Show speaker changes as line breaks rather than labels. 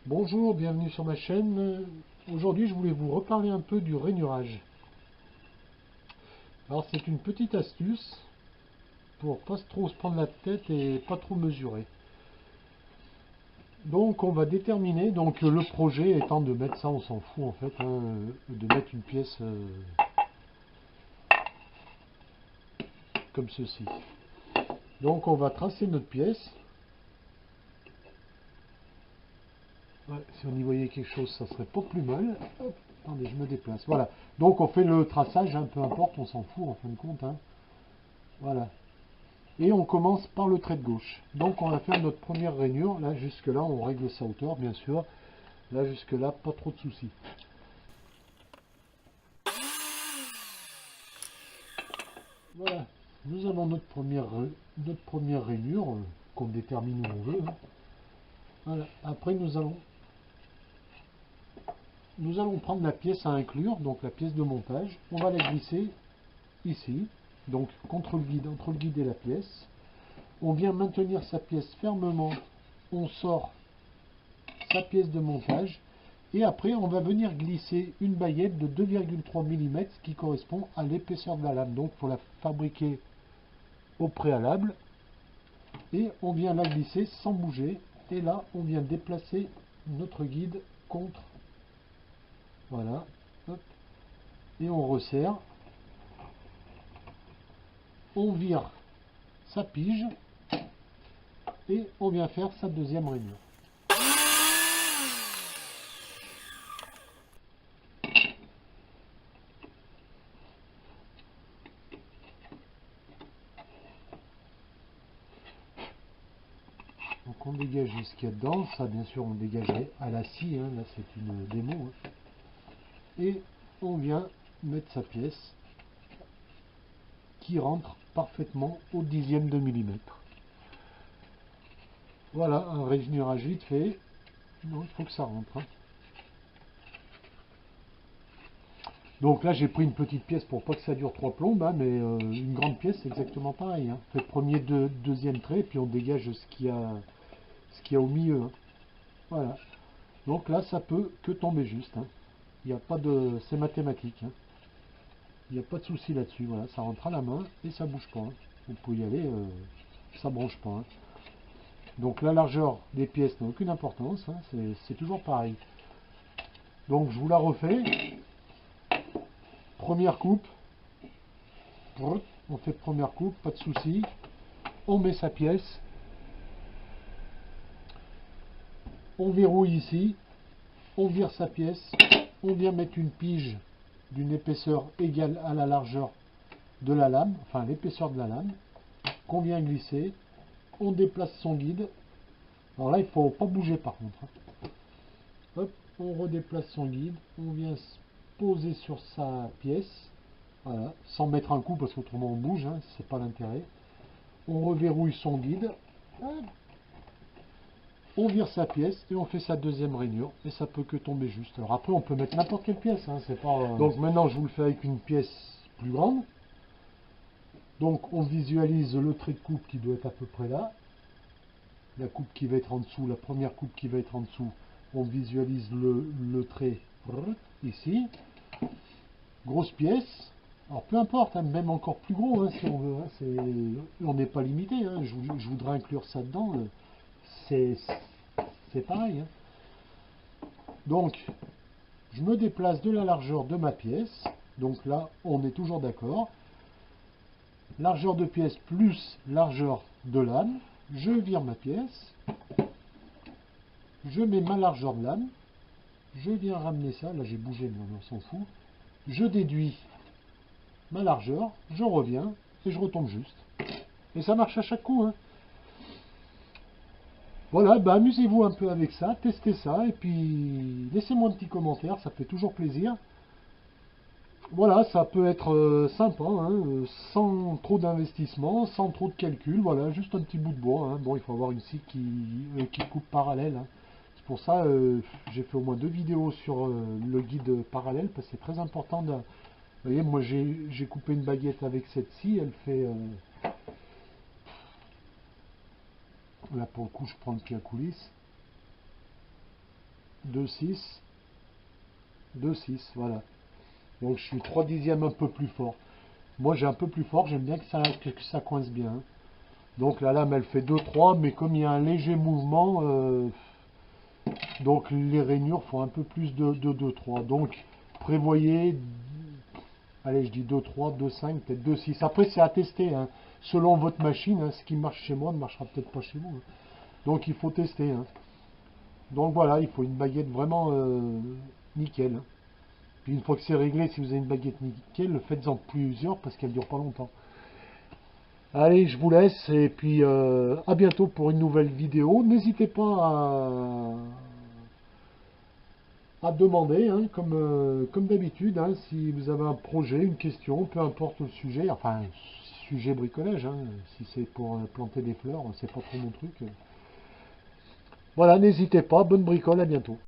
Bonjour, bienvenue sur ma chaîne. Aujourd'hui, je voulais vous reparler un peu du rainurage. Alors, c'est une petite astuce pour pas trop se prendre la tête et pas trop mesurer. Donc, on va déterminer, donc le projet étant de mettre ça, on s'en fout en fait, hein, de mettre une pièce comme ceci. Donc, on va tracer notre pièce. Ouais, si on y voyait quelque chose, ça serait pas plus mal. Hop, attendez, je me déplace. Voilà. Donc on fait le traçage, hein, peu importe, on s'en fout en fin de compte. Hein. Voilà. Et on commence par le trait de gauche. Donc on va faire notre première rainure. Là, jusque là, on règle sa hauteur, bien sûr. Là, jusque là, pas trop de soucis. Voilà. Nous avons notre première rainure qu'on détermine où on veut. Hein. Voilà. Après, nous allons prendre la pièce à inclure, donc la pièce de montage. On va la glisser ici, donc contre le guide, entre le guide et la pièce. On vient maintenir sa pièce fermement. On sort sa pièce de montage. Et après, on va venir glisser une baguette de 2,3 mm, ce qui correspond à l'épaisseur de la lame. Donc, il faut la fabriquer au préalable. Et on vient la glisser sans bouger. Et là, on vient déplacer notre guide contre. Voilà. Hop. Et on resserre. On vire sa pige. Et on vient faire sa deuxième rainure. Donc on dégage ce qu'il y a dedans, ça bien sûr on dégagerait à la scie, hein, là c'est une démo. Hein. Et on vient mettre sa pièce qui rentre parfaitement au dixième de millimètre. Voilà, un rainurage vite fait. Non, il faut que ça rentre. Hein. Donc là j'ai pris une petite pièce pour pas que ça dure 3 plombes, hein, mais une grande pièce c'est exactement pareil. Hein. On fait premier, deuxième trait, puis on dégage ce qu'il y a au milieu. Hein. Voilà. Donc là ça peut que tomber juste. Hein. Il n'y a pas de. C'est mathématique. Hein. Il n'y a pas de souci là-dessus. Voilà, ça rentre à la main et ça bouge pas. Hein. Vous pouvez y aller, ça branche pas. Hein. Donc la largeur des pièces n'a aucune importance. Hein. C'est toujours pareil. Donc je vous la refais. Première coupe. On fait première coupe, pas de souci. On met sa pièce. On verrouille ici. On vire sa pièce. On vient mettre une pige d'une épaisseur égale à la largeur de la lame, enfin l'épaisseur de la lame, qu'on vient glisser. On déplace son guide. Alors là, il ne faut pas bouger par contre. Hein. Hop, on redéplace son guide. On vient se poser sur sa pièce. Voilà, sans mettre un coup parce qu'autrement on bouge, hein, c'est pas l'intérêt. On reverrouille son guide. Hop. On vire sa pièce et on fait sa deuxième rainure. Et ça peut que tomber juste. Alors après, on peut mettre n'importe quelle pièce. Hein, c'est pas. Donc maintenant, je vous le fais avec une pièce plus grande. Donc on visualise le trait de coupe qui doit être à peu près là. La coupe qui va être en dessous, la première coupe qui va être en dessous, on visualise le trait ici. Grosse pièce. Alors peu importe, hein, même encore plus gros hein, si on veut. Hein, on n'est pas limité. Hein, je voudrais inclure ça dedans. C'est pareil. Hein. Donc je me déplace de la largeur de ma pièce. Donc là, on est toujours d'accord. Largeur de pièce plus largeur de lame. Je vire ma pièce. Je mets ma largeur de lame. Je viens ramener ça. Là, j'ai bougé, mais on s'en fout. Je déduis ma largeur. Je reviens et je retombe juste. Et ça marche à chaque coup. Hein. Voilà, bah, amusez-vous un peu avec ça. Testez ça. Et puis, laissez-moi un petit commentaire. Ça fait toujours plaisir. Voilà, ça peut être sympa, hein, sans trop d'investissement, sans trop de calcul, voilà, juste un petit bout de bois. Hein. Bon, il faut avoir une scie qui coupe parallèle. Hein. C'est pour ça j'ai fait au moins 2 vidéos sur le guide parallèle, parce que c'est très important. Vous voyez, moi j'ai coupé une baguette avec cette scie, elle fait... là pour le coup, je prends le pied à coulisse. 2,6, 2,6, voilà. Donc je suis 3 dixièmes un peu plus fort. Moi j'ai un peu plus fort, j'aime bien que ça coince bien. Donc la lame elle fait 2-3, mais comme il y a un léger mouvement, donc les rainures font un peu plus de 2-3. Donc prévoyez, allez je dis 2-3, 2-5, peut-être 2-6. Après c'est à tester, hein. Selon votre machine, hein, ce qui marche chez moi ne marchera peut-être pas chez vous. Hein. Donc il faut tester. Hein. Donc voilà, il faut une baguette vraiment nickel. Hein. Puis une fois que c'est réglé, si vous avez une baguette nickel, faites-en plusieurs parce qu'elle ne dure pas longtemps. Allez, je vous laisse et puis à bientôt pour une nouvelle vidéo. N'hésitez pas à demander, hein, comme d'habitude, hein, si vous avez un projet, une question, peu importe le sujet, enfin, sujet bricolage, hein, si c'est pour planter des fleurs, c'est pas trop mon truc. Voilà, n'hésitez pas, bonne bricole, à bientôt.